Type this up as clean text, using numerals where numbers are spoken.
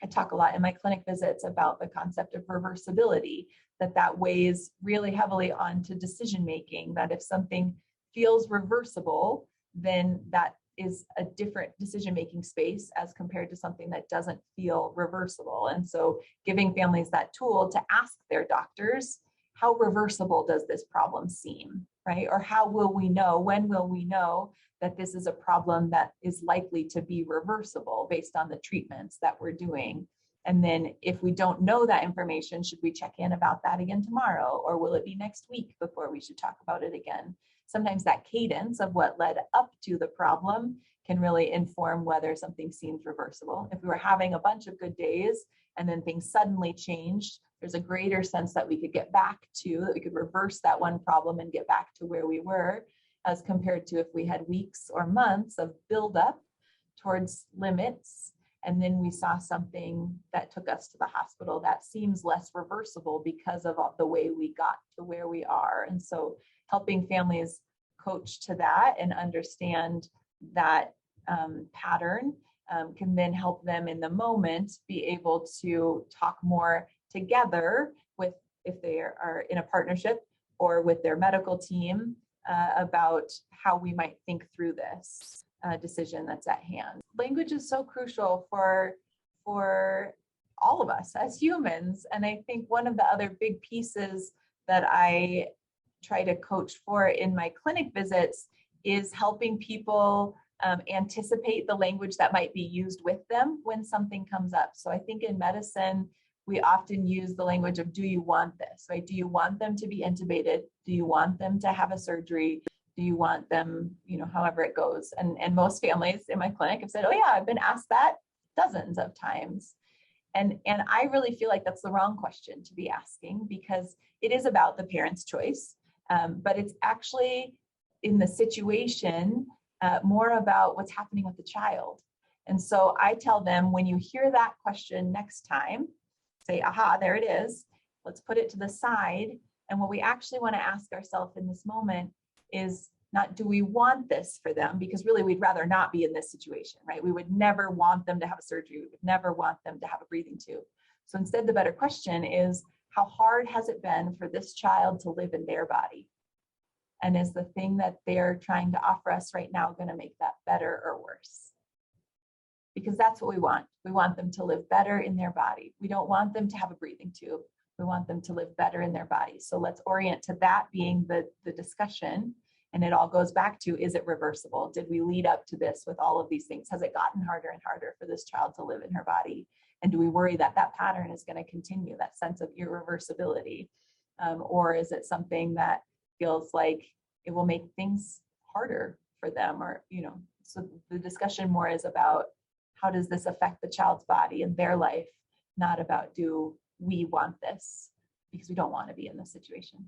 I talk a lot in my clinic visits about the concept of reversibility, that weighs really heavily onto decision making, that if something feels reversible, then that is a different decision making space as compared to something that doesn't feel reversible. And so giving families that tool to ask their doctors, how reversible does this problem seem, right? Or how will we know, when will we know that this is a problem that is likely to be reversible based on the treatments that we're doing? And then if we don't know that information, should we check in about that again tomorrow? Or will it be next week before we should talk about it again? Sometimes that cadence of what led up to the problem can really inform whether something seems reversible. If we were having a bunch of good days and then things suddenly changed, there's a greater sense that we could get back to, that we could reverse that one problem and get back to where we were, as compared to if we had weeks or months of buildup towards limits, and then we saw something that took us to the hospital that seems less reversible because of the way we got to where we are. And so helping families coach to that and understand that pattern can then help them in the moment be able to talk more together with, if they are in a partnership or with their medical team, about how we might think through this decision that's at hand. Language is so crucial for all of us as humans. And I think one of the other big pieces that I try to coach for in my clinic visits is helping people anticipate the language that might be used with them when something comes up. So I think in medicine, we often use the language of, do you want this, right? Do you want them to be intubated? Do you want them to have a surgery? Do you want them, however it goes? And most families in my clinic have said, oh yeah, I've been asked that dozens of times. And I really feel like that's the wrong question to be asking, because it is about the parent's choice, but it's actually in the situation more about what's happening with the child. And so I tell them, when you hear that question next time, say, aha, there it is. Let's put it to the side. And what we actually want to ask ourselves in this moment is not, do we want this for them? Because really, we'd rather not be in this situation, right? We would never want them to have a surgery. We would never want them to have a breathing tube. So instead, the better question is, how hard has it been for this child to live in their body? And is the thing that they're trying to offer us right now going to make that better or worse? Because that's what we want. We want them to live better in their body. We don't want them to have a breathing tube. We want them to live better in their body. So let's orient to that being the discussion. And it all goes back to, is it reversible? Did we lead up to this with all of these things? Has it gotten harder and harder for this child to live in her body? And do we worry that that pattern is going to continue, that sense of irreversibility? Or is it something that feels like it will make things harder for them? Or, so the discussion more is about, how does this affect the child's body and their life? Not about, do we want this? Because we don't want to be in this situation.